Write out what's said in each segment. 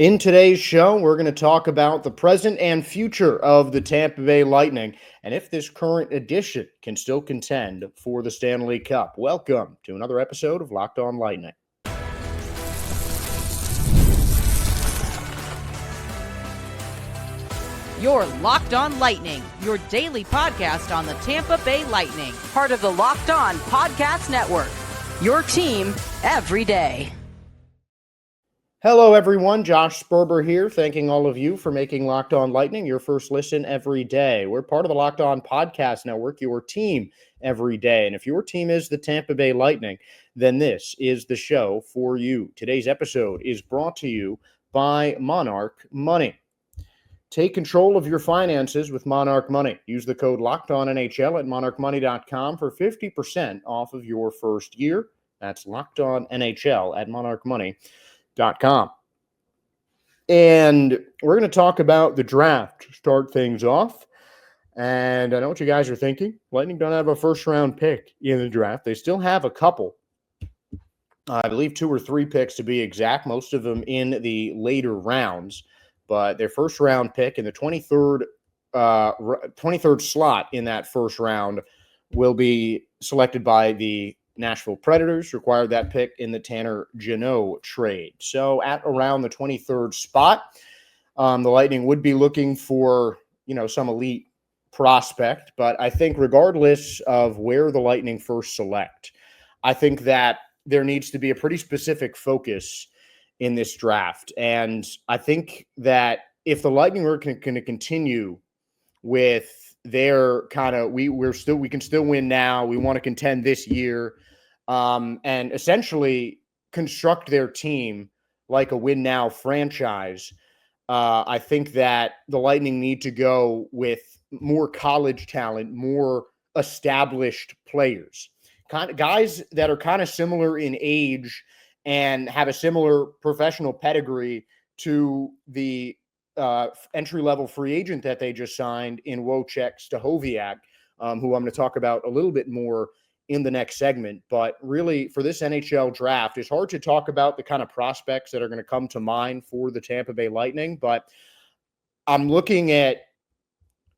In today's show, we're going to talk about the present and future of the Tampa Bay Lightning and if this current edition can still contend for the Stanley Cup. Welcome to another episode of Locked On Lightning. You're Locked On Lightning, your daily podcast on the Tampa Bay Lightning, part of the Locked On Podcast Network, your team every day. Hello, everyone. Josh Sperber here, thanking all of you for making Locked On Lightning your first listen every day. We're part of the Locked On Podcast Network, your team every day. And if your team is the Tampa Bay Lightning, then this is the show for you. Today's episode is brought to you by Monarch Money. Take control of your finances with Monarch Money. Use the code LOCKEDONNHL at monarchmoney.com for 50% off of your first year. That's LOCKEDONNHL at monarchmoney.com. And we're going to talk about the draft to start things off. And I know what you guys are thinking. Lightning don't have a first-round pick in the draft. They still have a couple. I believe 2 or 3 picks to be exact, most of them in the later rounds. But their first-round pick in the 23rd slot in that first round will be selected by the Nashville Predators, required that pick in the Tanner Jeannot trade. So at around the 23rd spot, the Lightning would be looking for, some elite prospect. But I think regardless of where the Lightning first select, I think that there needs to be a pretty specific focus in this draft. And I think that if the Lightning are going to continue with their kind of, we can still win now, we want to contend this year, and essentially construct their team like a win now franchise, I think that the Lightning need to go with more college talent, more established players, kind of guys that are kind of similar in age and have a similar professional pedigree to the entry-level free agent that they just signed in Wojciech Stachowiak, who I'm going to talk about a little bit more in the next segment. But really, for this NHL draft, it's hard to talk about the kind of prospects that are going to come to mind for the Tampa Bay Lightning. But I'm looking at,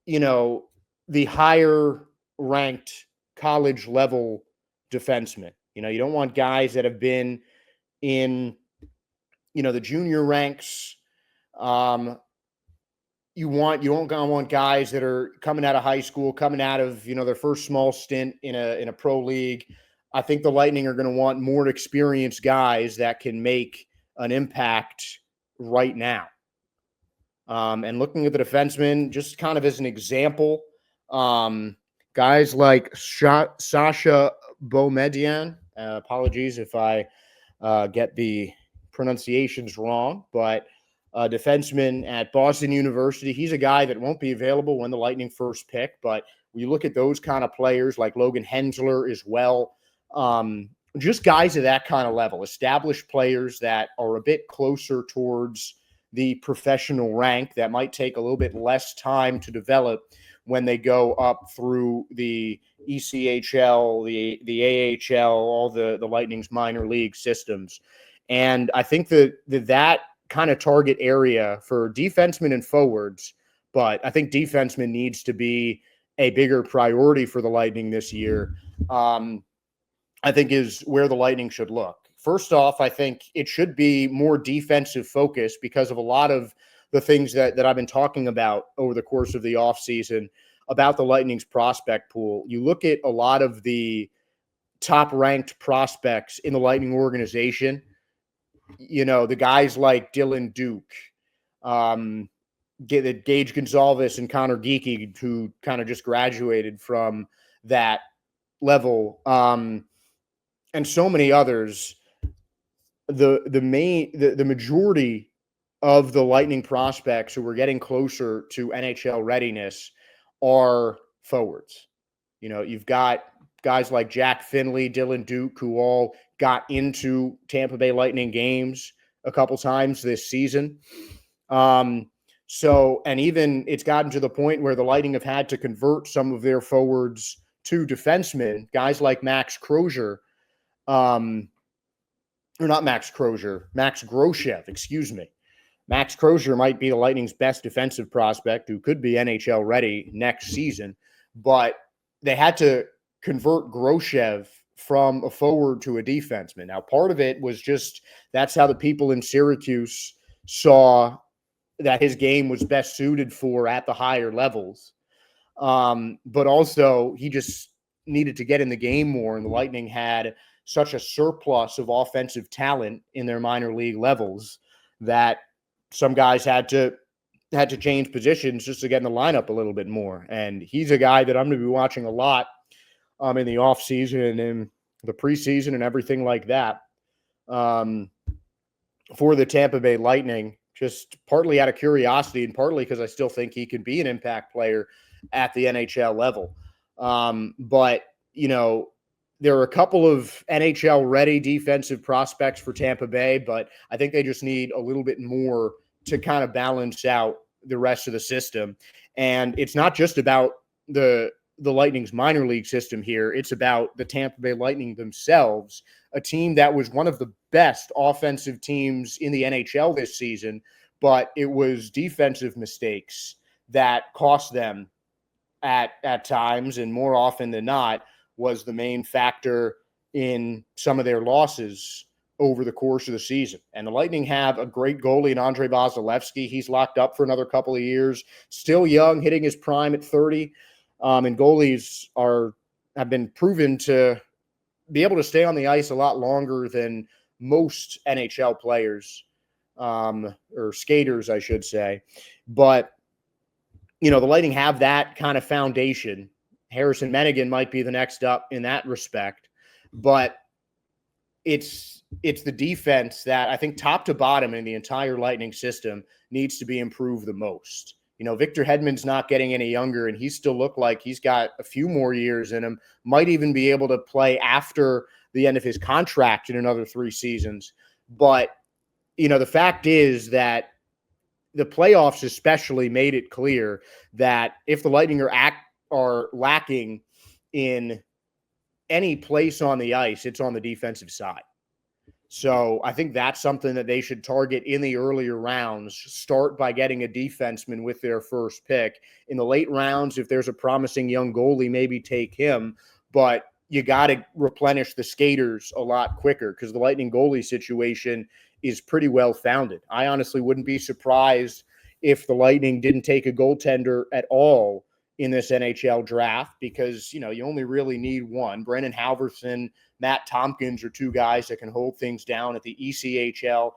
the higher-ranked college-level defensemen. You don't want guys that have been in, the junior ranks. You don't want guys that are coming out of high school, coming out of, their first small stint in a pro league. I think the Lightning are going to want more experienced guys that can make an impact right now. And looking at the defensemen, just kind of as an example, guys like Sasha Boumedienne, apologies if I get the pronunciations wrong, but a defenseman at Boston University. He's a guy that won't be available when the Lightning first pick, but when you look at those kind of players like Logan Hensler as well, just guys at that kind of level, established players that are a bit closer towards the professional rank that might take a little bit less time to develop when they go up through the ECHL, the AHL, all the Lightning's minor league systems. And I think that kind of target area for defensemen and forwards, but I think defensemen needs to be a bigger priority for the Lightning this year, I think is where the Lightning should look. First off, I think it should be more defensive focused because of a lot of the things that I've been talking about over the course of the offseason about the Lightning's prospect pool. You look at a lot of the top-ranked prospects in the Lightning organization, the guys like Dylan Duke, Gage Gonzalez and Connor Geeky, who kind of just graduated from that level, and so many others. The majority of the Lightning prospects who are getting closer to NHL readiness are forwards. You've got guys like Jack Finley, Dylan Duke, who all got into Tampa Bay Lightning games a couple times this season. And even it's gotten to the point where the Lightning have had to convert some of their forwards to defensemen, guys like Max Crozier, or not Max Crozier, Max Groshev, excuse me. Max Crozier might be the Lightning's best defensive prospect who could be NHL ready next season, but they had to convert Groshev from a forward to a defenseman. Now, part of it was just that's how the people in Syracuse saw that his game was best suited for at the higher levels. But also, he just needed to get in the game more, and the Lightning had such a surplus of offensive talent in their minor league levels that some guys had to change positions just to get in the lineup a little bit more. And he's a guy that I'm going to be watching a lot in the offseason and in the preseason and everything like that for the Tampa Bay Lightning, just partly out of curiosity and partly because I still think he can be an impact player at the NHL level. But, you know, there are a couple of NHL-ready defensive prospects for Tampa Bay, but I think they just need a little bit more to kind of balance out the rest of the system. And it's not just about the Lightning's minor league system here. It's about the Tampa Bay Lightning themselves, a team that was one of the best offensive teams in the NHL this season, but it was defensive mistakes that cost them at times, and more often than not was the main factor in some of their losses over the course of the season. And the Lightning have a great goalie in Andrei Vasilevsky. He's locked up for another couple of years, still young, hitting his prime at 30. And goalies have been proven to be able to stay on the ice a lot longer than most NHL players, or skaters, I should say. But, you know, the Lightning have that kind of foundation. Harrison Menigan might be the next up in that respect, but it's the defense that I think top to bottom in the entire Lightning system needs to be improved the most. You know, Victor Hedman's not getting any younger, and he still looked like he's got a few more years in him, might even be able to play after the end of his contract in another 3 seasons. But, you know, the fact is that the playoffs especially made it clear that if the Lightning are lacking in any place on the ice, it's on the defensive side. So I think that's something that they should target in the earlier rounds. Start by getting a defenseman with their first pick. In the late rounds, if there's a promising young goalie, maybe take him. But you got to replenish the skaters a lot quicker because the Lightning goalie situation is pretty well founded. I honestly wouldn't be surprised if the Lightning didn't take a goaltender at all in this NHL draft because, you know, you only really need one. Brendan Halverson, Matt Tompkins are 2 guys that can hold things down at the ECHL,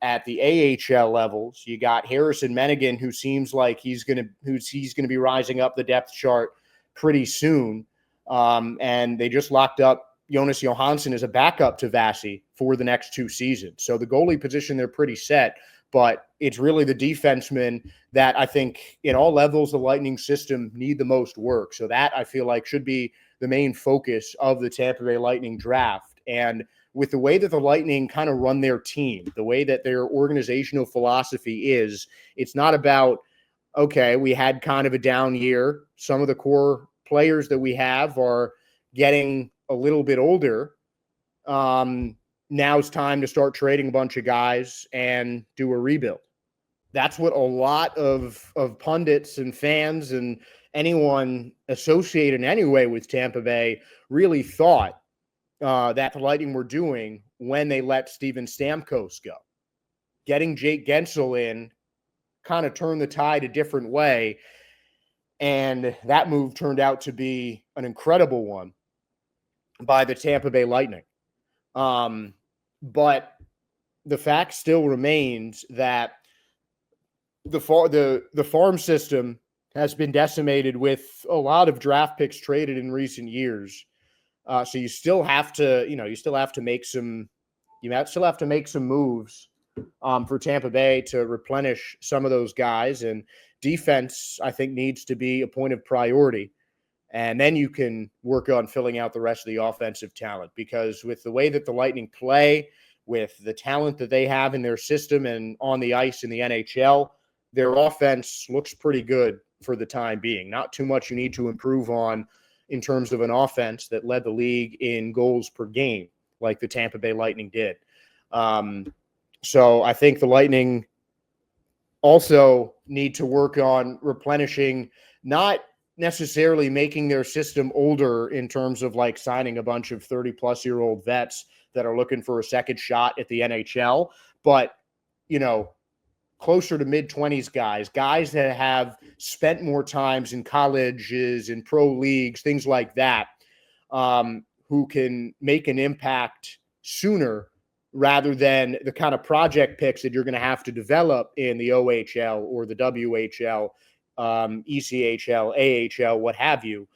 at the AHL levels. You got Harrison Menigan, who seems like he's going to be rising up the depth chart pretty soon. And they just locked up Jonas Johansson as a backup to Vasi for the next 2 seasons. So the goalie position, they're pretty set. But it's really the defensemen that I think in all levels the Lightning system need the most work. So that I feel like should be the main focus of the Tampa Bay Lightning draft. And with the way that the Lightning kind of run their team, the way that their organizational philosophy is, it's not about, okay, we had kind of a down year. Some of the core players that we have are getting a little bit older. Now it's time to start trading a bunch of guys and do a rebuild. That's what a lot of pundits and fans and anyone associated in any way with Tampa Bay really thought that the Lightning were doing when they let Steven Stamkos go. Getting Jake Gensel in kind of turned the tide a different way, and that move turned out to be an incredible one by the Tampa Bay Lightning. But the fact still remains that the farm system has been decimated with a lot of draft picks traded in recent years. So you still have to make some moves for Tampa Bay to replenish some of those guys, and defense I think needs to be a point of priority. And then you can work on filling out the rest of the offensive talent, because with the way that the Lightning play, with the talent that they have in their system and on the ice in the NHL, their offense looks pretty good for the time being. Not too much you need to improve on in terms of an offense that led the league in goals per game, like the Tampa Bay Lightning did. So I think the Lightning also need to work on replenishing, not necessarily making their system older in terms of like signing a bunch of 30-plus-year-old vets that are looking for a second shot at the NHL, but, you know, closer to mid-20s guys that have spent more times in colleges, in pro leagues, things like that, who can make an impact sooner rather than the kind of project picks that you're going to have to develop in the OHL or the WHL, ECHL, AHL, what have you.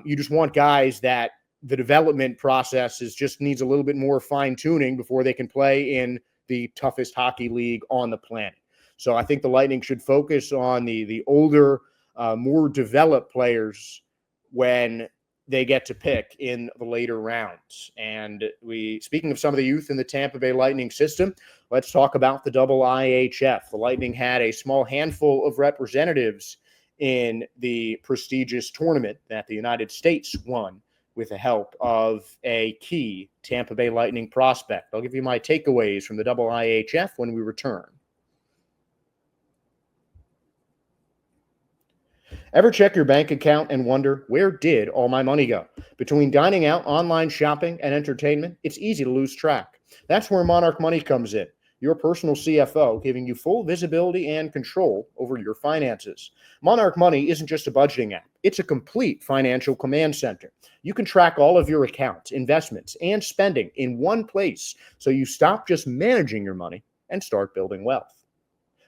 You just want guys that the development process just needs a little bit more fine tuning before they can play in the toughest hockey league on the planet. So I think the Lightning should focus on the older, more developed players when they get to pick in the later rounds. And speaking of some of the youth in the Tampa Bay Lightning system, let's talk about the IIHF. The Lightning had a small handful of representatives in the prestigious tournament that the United States won with the help of a key Tampa Bay Lightning prospect. I'll give you my takeaways from the IIHF when we return. Ever check your bank account and wonder, where did all my money go? Between dining out, online shopping, and entertainment, it's easy to lose track. That's where Monarch Money comes in, your personal CFO, giving you full visibility and control over your finances. Monarch Money isn't just a budgeting app. It's a complete financial command center. You can track all of your accounts, investments, and spending in one place, so you stop just managing your money and start building wealth.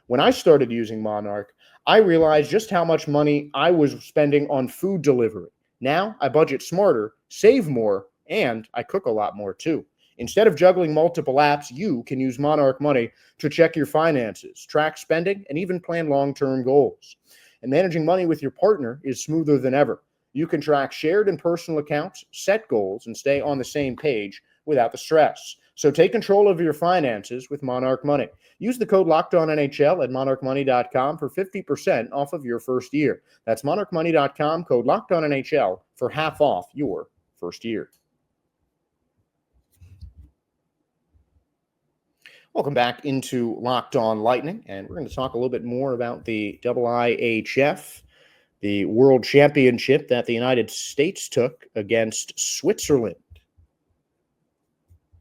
When I started using Monarch, I realized just how much money I was spending on food delivery. Now I budget smarter, save more, and I cook a lot more too. Instead of juggling multiple apps, you can use Monarch Money to check your finances, track spending, and even plan long-term goals. And managing money with your partner is smoother than ever. You can track shared and personal accounts, set goals, and stay on the same page without the stress. So take control of your finances with Monarch Money. Use the code LOCKEDONNHL at monarchmoney.com for 50% off of your first year. That's monarchmoney.com, code LOCKEDONNHL for half off your first year. Welcome back into Locked On Lightning, and we're going to talk a little bit more about the IIHF, the World Championship that the United States took against Switzerland,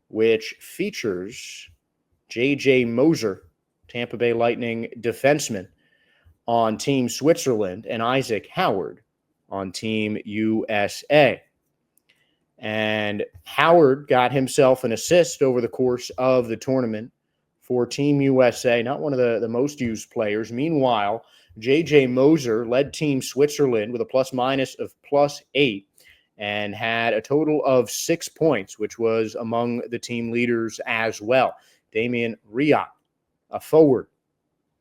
which features J.J. Moser, Tampa Bay Lightning defenseman, on Team Switzerland, and Isaac Howard on Team USA. And Howard got himself an assist over the course of the tournament for Team USA, not one of the most used players. Meanwhile, J.J. Moser led Team Switzerland with a plus-minus of +8 and had a total of 6 points, which was among the team leaders as well. Damien Riot, a forward,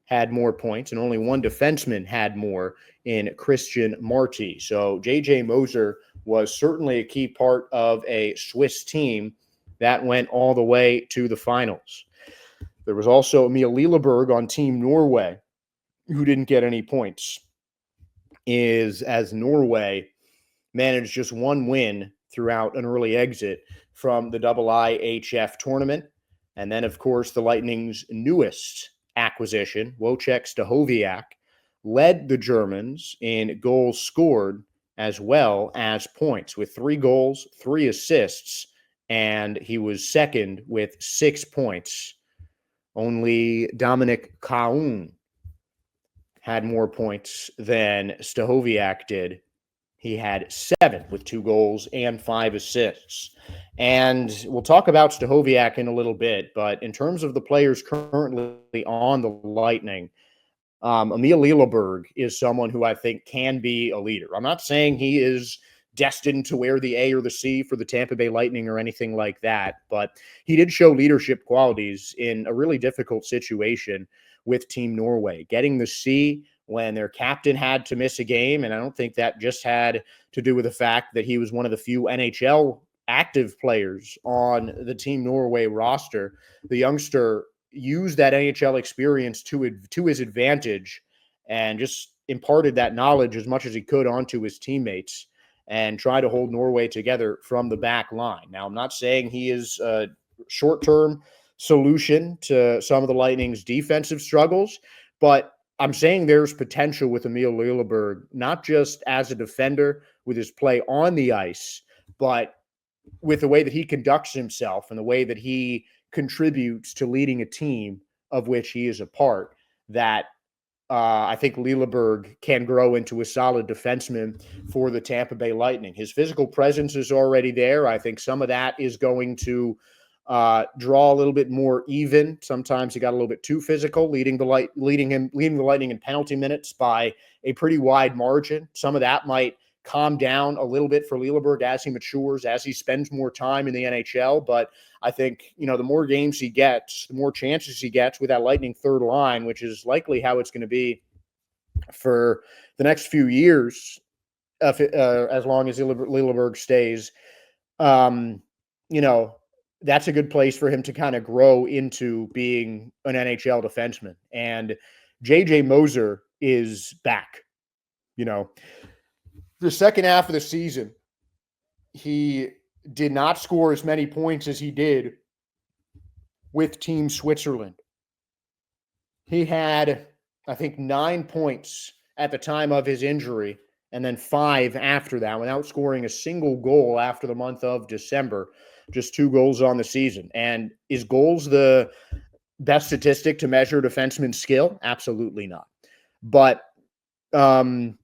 had more points, and only one defenseman had more in Christian Marty. So J.J. Moser was certainly a key part of a Swiss team that went all the way to the finals. There was also Emil Lilleberg on Team Norway, who didn't get any points, as Norway managed just one win throughout an early exit from the IIHF tournament. And then, of course, the Lightning's newest acquisition, Wojciech Stachowiak, led the Germans in goals scored as well as points with 3 goals, 3 assists, and he was second with 6 points. Only Dominic Kaun had more points than Stachowiak did. He had 7 with 2 goals and 5 assists. And we'll talk about Stachowiak in a little bit, but in terms of the players currently on the Lightning, Emil Lilleberg is someone who I think can be a leader. I'm not saying he is destined to wear the A or the C for the Tampa Bay Lightning or anything like that, but he did show leadership qualities in a really difficult situation with Team Norway, getting the C when their captain had to miss a game. And I don't think that just had to do with the fact that he was one of the few NHL active players on the Team Norway roster. The youngster used that NHL experience to his advantage and just imparted that knowledge as much as he could onto his teammates and try to hold Norway together from the back line. Now, I'm not saying he is a short-term solution to some of the Lightning's defensive struggles, But I'm saying there's potential with Emil Lilleberg, not just as a defender with his play on the ice, but with the way that he conducts himself and the way that he contributes to leading a team of which he is a part, that I think Lilleberg can grow into a solid defenseman for the Tampa Bay Lightning. His physical presence is already there. I think some of that is going to draw a little bit more even. Sometimes he got a little bit too physical, leading the Lightning in penalty minutes by a pretty wide margin. Some of that might calm down a little bit for Lilleberg as he matures, as he spends more time in the NHL. But I think, the more games he gets, the more chances he gets with that Lightning third line, which is likely how it's going to be for the next few years, as long as Lilleberg stays. That's a good place for him to kind of grow into being an NHL defenseman. And JJ Moser is back. The second half of the season, he did not score as many points as he did with Team Switzerland. He had, I think, 9 points at the time of his injury, and then 5 after that, without scoring a single goal after the month of December. Just 2 goals on the season. And is goals the best statistic to measure defenseman's skill? Absolutely not. But the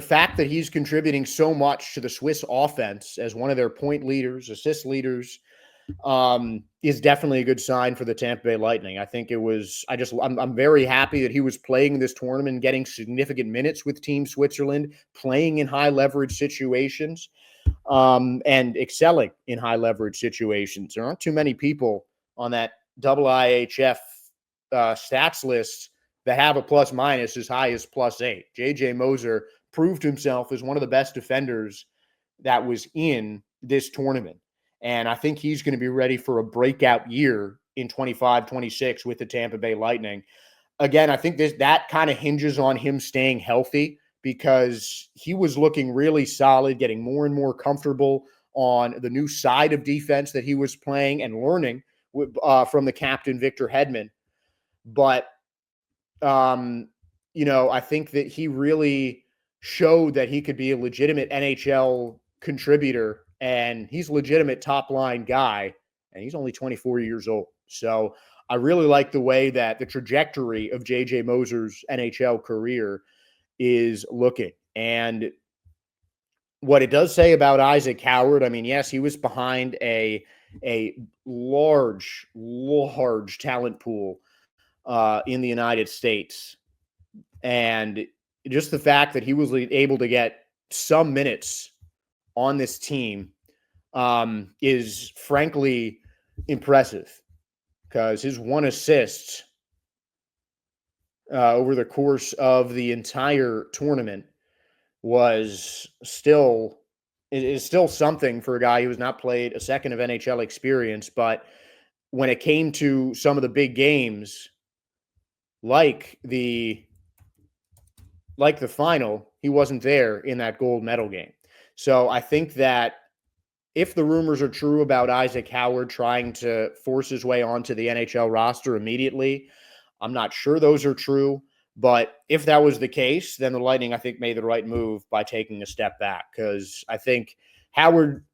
fact that he's contributing so much to the Swiss offense as one of their point leaders, assist leaders, is definitely a good sign for the Tampa Bay Lightning. I think I'm very happy that he was playing in this tournament, getting significant minutes with Team Switzerland, playing in high leverage situations, and excelling in high leverage situations. There aren't too many people on that IIHF stats list that have a plus minus as high as +8. JJ Moser proved himself as one of the best defenders that was in this tournament. And I think he's going to be ready for a breakout year in 25-26 with the Tampa Bay Lightning. Again, I think that kind of hinges on him staying healthy, because he was looking really solid, getting more and more comfortable on the new side of defense that he was playing and learning from the captain, Victor Hedman. But I think that he really showed that he could be a legitimate NHL contributor, and he's a legitimate top line guy, and he's only 24 years old. So I really like the way that the trajectory of JJ Moser's NHL career is looking. And what it does say about Isaac Howard, I mean, yes, he was behind a large talent pool in the United States. And just the fact that he was able to get some minutes on this team is frankly impressive, because his 1 assist over the course of the entire tournament is still something for a guy who has not played a second of NHL experience. But when it came to some of the big games, like the final, he wasn't there in that gold medal game. So I think that if the rumors are true about Isaac Howard trying to force his way onto the NHL roster immediately, I'm not sure those are true. But if that was the case, then the Lightning, I think, made the right move by taking a step back, because I think Howard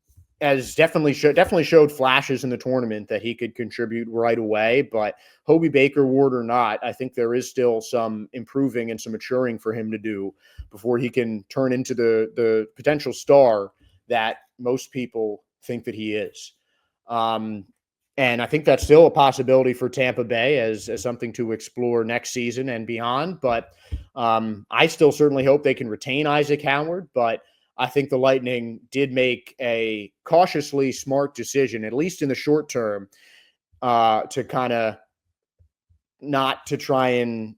has definitely showed flashes in the tournament that he could contribute right away. But Hobey Baker Ward or not, I think there is still some improving and some maturing for him to do before he can turn into the potential star that most people think that he is. And I think that's still a possibility for Tampa Bay as something to explore next season and beyond. But I still certainly hope they can retain Isaac Howard. But I think the Lightning did make a cautiously smart decision, at least in the short term, to kind of not to try and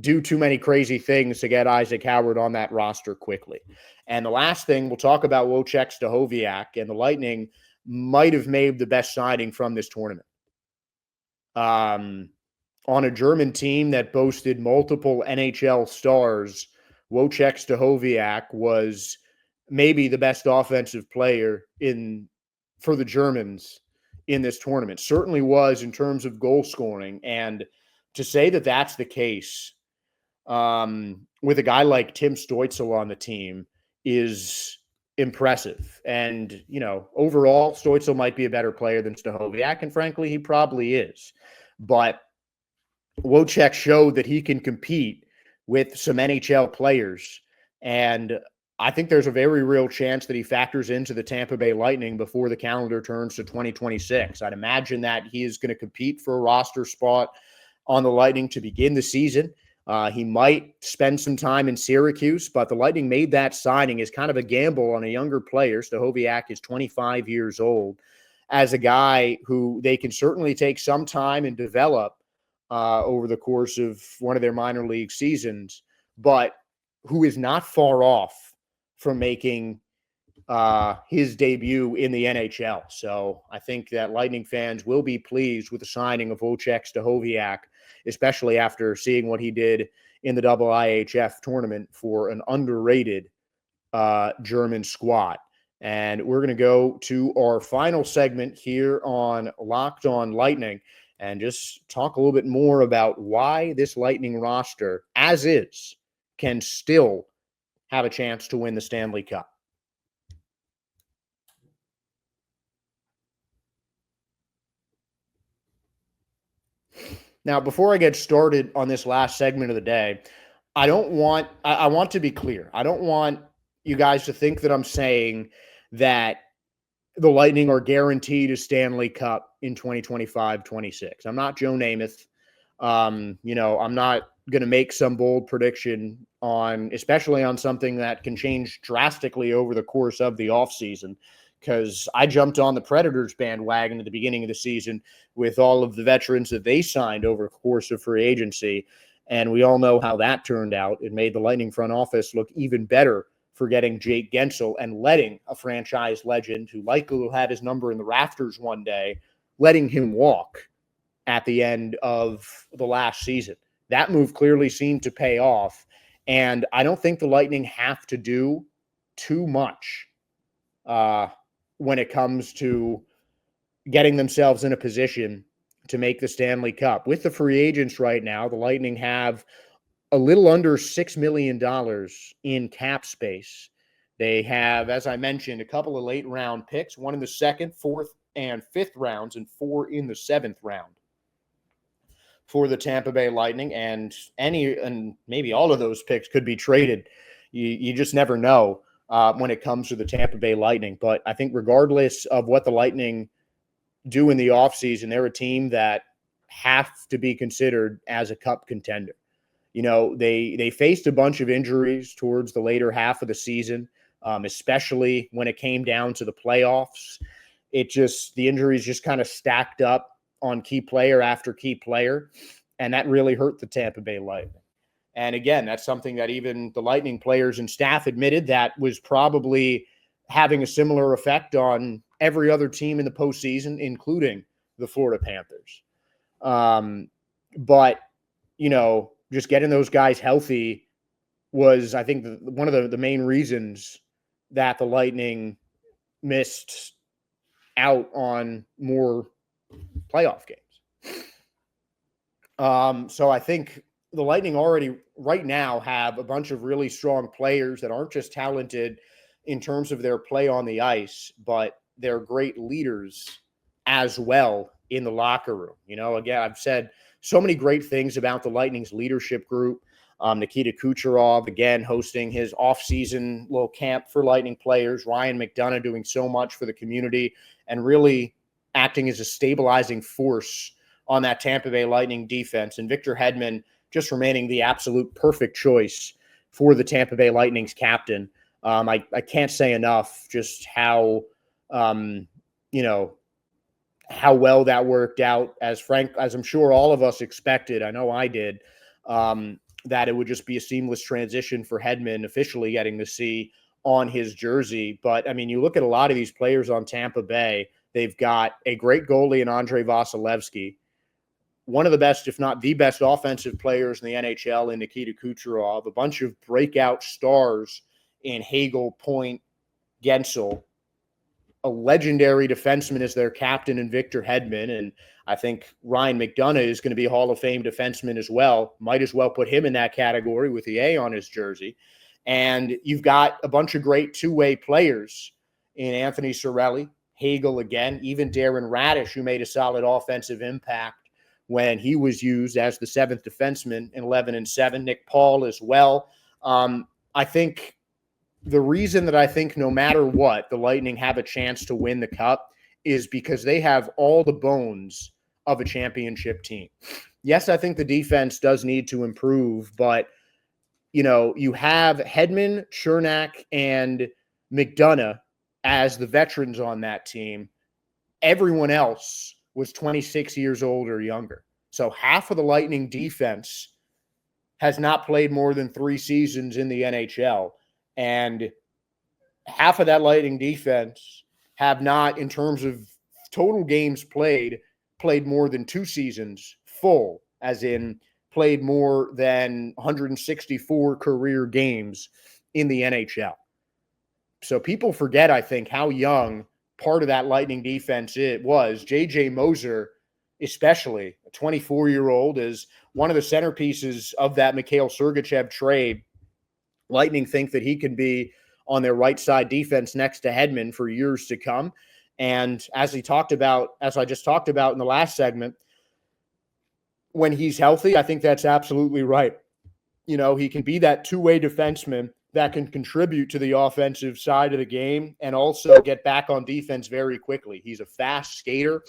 do too many crazy things to get Isaac Howard on that roster quickly. And the last thing, we'll talk about Wojciech Stachowiak, and the Lightning might have made the best signing from this tournament. On a German team that boasted multiple NHL stars, Wojciech Stachowiak was maybe the best offensive player for the Germans in this tournament. Certainly was in terms of goal scoring. And to say that that's the case with a guy like Tim Stoitzel on the team is impressive. And, overall, Stoitzel might be a better player than Stachowiak, and frankly, he probably is. But Wojciech showed that he can compete with some NHL players. And I think there's a very real chance that he factors into the Tampa Bay Lightning before the calendar turns to 2026. I'd imagine that he is going to compete for a roster spot on the Lightning to begin the season. He might spend some time in Syracuse, but the Lightning made that signing as kind of a gamble on a younger player. Stachowiak is 25 years old, as a guy who they can certainly take some time and develop over the course of one of their minor league seasons, but who is not far off from making his debut in the NHL. So I think that Lightning fans will be pleased with the signing of Wojciech Stachowiak, especially after seeing what he did in the IIHF tournament for an underrated German squad. And we're going to go to our final segment here on Locked On Lightning and just talk a little bit more about why this Lightning roster, as is, can still have a chance to win the Stanley Cup. Now, before I get started on this last segment of the day, I want to be clear. I don't want you guys to think that I'm saying that the Lightning are guaranteed a Stanley Cup in 2025-26. I'm not Joe Namath. I'm not going to make some bold prediction especially on something that can change drastically over the course of the offseason, because I jumped on the Predators bandwagon at the beginning of the season with all of the veterans that they signed over the course of free agency. And we all know how that turned out. It made the Lightning front office look even better for getting Jake Gensel and letting a franchise legend who likely will have his number in the rafters one day, letting him walk at the end of the last season. That move clearly seemed to pay off. And I don't think the Lightning have to do too much when it comes to getting themselves in a position to make the Stanley Cup. With the free agents right now, the Lightning have a little under $6 million in cap space. They have, as I mentioned, a couple of late round picks, one in the second, fourth, and fifth rounds, and 4 in the seventh round for the Tampa Bay Lightning. And maybe all of those picks could be traded. You just never know when it comes to the Tampa Bay Lightning. But I think regardless of what the Lightning do in the offseason, they're a team that have to be considered as a cup contender. They faced a bunch of injuries towards the later half of the season, especially when it came down to the playoffs. The injuries just kind of stacked up on key player after key player, and that really hurt the Tampa Bay Lightning. And again, that's something that even the Lightning players and staff admitted that was probably having a similar effect on every other team in the postseason, including the Florida Panthers. But, just getting those guys healthy was, I think, one of the main reasons that the Lightning missed out on more playoff games. So I think the Lightning already right now have a bunch of really strong players that aren't just talented in terms of their play on the ice, but they're great leaders as well in the locker room. Again, I've said so many great things about the Lightning's leadership group. Nikita Kucherov, again, hosting his off-season little camp for Lightning players. Ryan McDonough doing so much for the community and really acting as a stabilizing force on that Tampa Bay Lightning defense. And Victor Hedman just remaining the absolute perfect choice for the Tampa Bay Lightning's captain. I can't say enough just how well that worked out, as I'm sure all of us expected. I know I did, that it would just be a seamless transition for Hedman officially getting the C on his jersey. But I mean, you look at a lot of these players on Tampa Bay, they've got a great goalie in Andrei Vasilevsky, one of the best, if not the best offensive players in the NHL in Nikita Kucherov, a bunch of breakout stars in Hagel, Point, Gensel. a legendary defenseman as their captain in Victor Hedman. And I think Ryan McDonough is going to be a Hall of Fame defenseman as well. Might as well put him in that category with the A on his jersey. And you've got a bunch of great two-way players in Anthony Cirelli, Hagel again, even Darren Radish, who made a solid offensive impact when he was used as the seventh defenseman in 11-7. Nick Paul as well. I think the reason that I think no matter what, the Lightning have a chance to win the Cup is because they have all the bones of a championship team. Yes, I think the defense does need to improve, but, you know, you have Hedman, Chernak, and McDonough as the veterans on that team. Everyone else was 26 years old or younger. So half of the Lightning defense has not played more than 3 seasons in the NHL. And half of that Lightning defense have not, in terms of total games played more than 2 seasons full, as in played more than 164 career games in the NHL. So people forget, I think, how young part of that Lightning defense it was. J.J. Moser, especially, a 24-year-old, is one of the centerpieces of that Mikhail Sergachev trade. Lightning think that he can be on their right side defense next to Hedman for years to come. And as I just talked about in the last segment, when he's healthy, I think that's absolutely right. You know, he can be that two-way defenseman that can contribute to the offensive side of the game and also get back on defense very quickly. He's a fast skater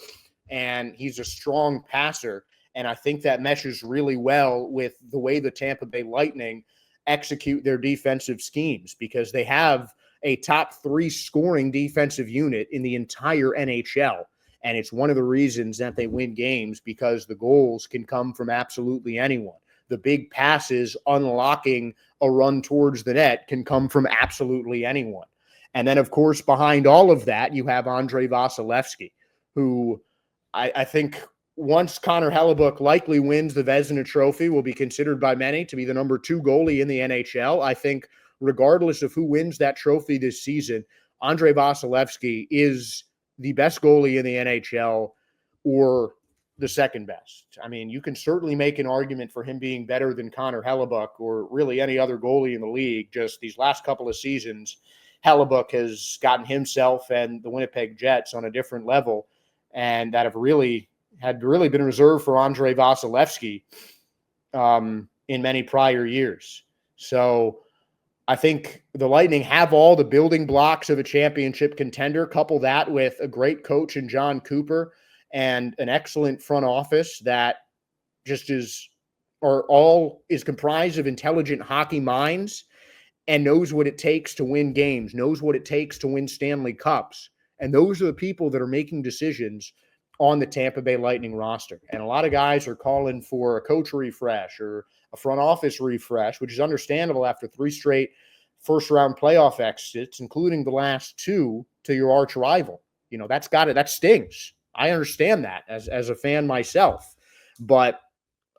and he's a strong passer. And I think that meshes really well with the way the Tampa Bay Lightning execute their defensive schemes, because they have a top 3 scoring defensive unit in the entire NHL. And it's one of the reasons that they win games, because the goals can come from absolutely anyone. The big passes unlocking a run towards the net can come from absolutely anyone. And then, of course, behind all of that, you have Andrei Vasilevsky, who I think once Connor Hellebuyck likely wins the Vezina Trophy, will be considered by many to be the number 2 goalie in the NHL. I think regardless of who wins that trophy this season, Andrei Vasilevsky is the best goalie in the NHL or the second best. I mean, you can certainly make an argument for him being better than Connor Hellebuyck or really any other goalie in the league. Just these last couple of seasons, Hellebuyck has gotten himself and the Winnipeg Jets on a different level, and that had really been reserved for Andrei Vasilevsky in many prior years. So I think the Lightning have all the building blocks of a championship contender. Couple that with a great coach in John Cooper and an excellent front office that just is comprised of intelligent hockey minds and knows what it takes to win games, knows what it takes to win Stanley Cups. And those are the people that are making decisions on the Tampa Bay Lightning roster. And a lot of guys are calling for a coach refresh or a front office refresh, which is understandable after 3 straight first-round playoff exits, including the last 2 to your arch rival. You know, that stings. I understand that as a fan myself. But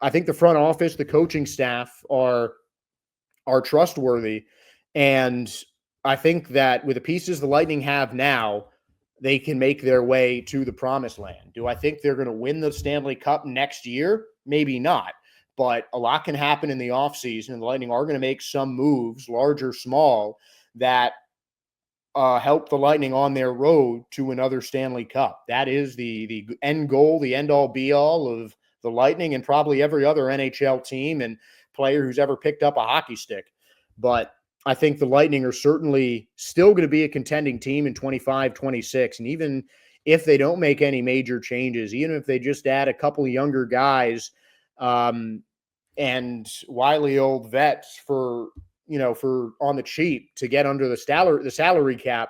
I think the front office, the coaching staff are trustworthy. And I think that with the pieces the Lightning have now, they can make their way to the promised land. Do I think they're going to win the Stanley Cup next year? Maybe not. But a lot can happen in the offseason, and the Lightning are going to make some moves, large or small, that help the Lightning on their road to another Stanley Cup. That is the end goal, the end-all, be-all of the Lightning and probably every other NHL team and player who's ever picked up a hockey stick. But I think the Lightning are certainly still going to be a contending team in 25-26. And even if they don't make any major changes, even if they just add a couple of younger guys and wily old vets for on the cheap to get under the salary cap,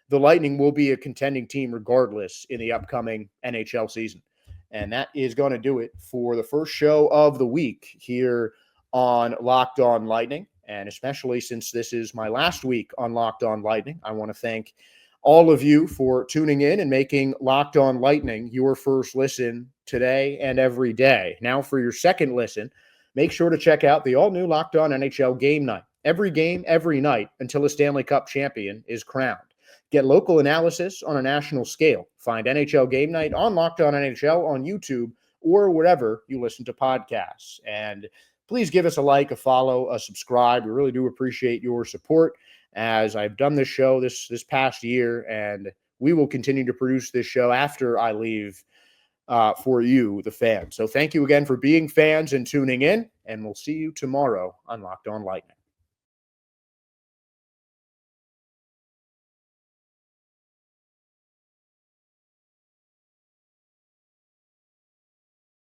the Lightning will be a contending team regardless in the upcoming NHL season. And that is going to do it for the first show of the week here on Locked On Lightning. And especially since this is my last week on Locked On Lightning, I want to thank all of you for tuning in and making Locked On Lightning your first listen today and every day. Now for your second listen, make sure to check out the all-new Locked On NHL Game Night. Every game, every night, until a Stanley Cup champion is crowned. Get local analysis on a national scale. Find NHL Game Night on Locked On NHL on YouTube or wherever you listen to podcasts. And please give us a like, a follow, a subscribe. We really do appreciate your support, as I've done this show this past year, and we will continue to produce this show after I leave for you, the fans. So thank you again for being fans and tuning in, and we'll see you tomorrow on Locked On Lightning.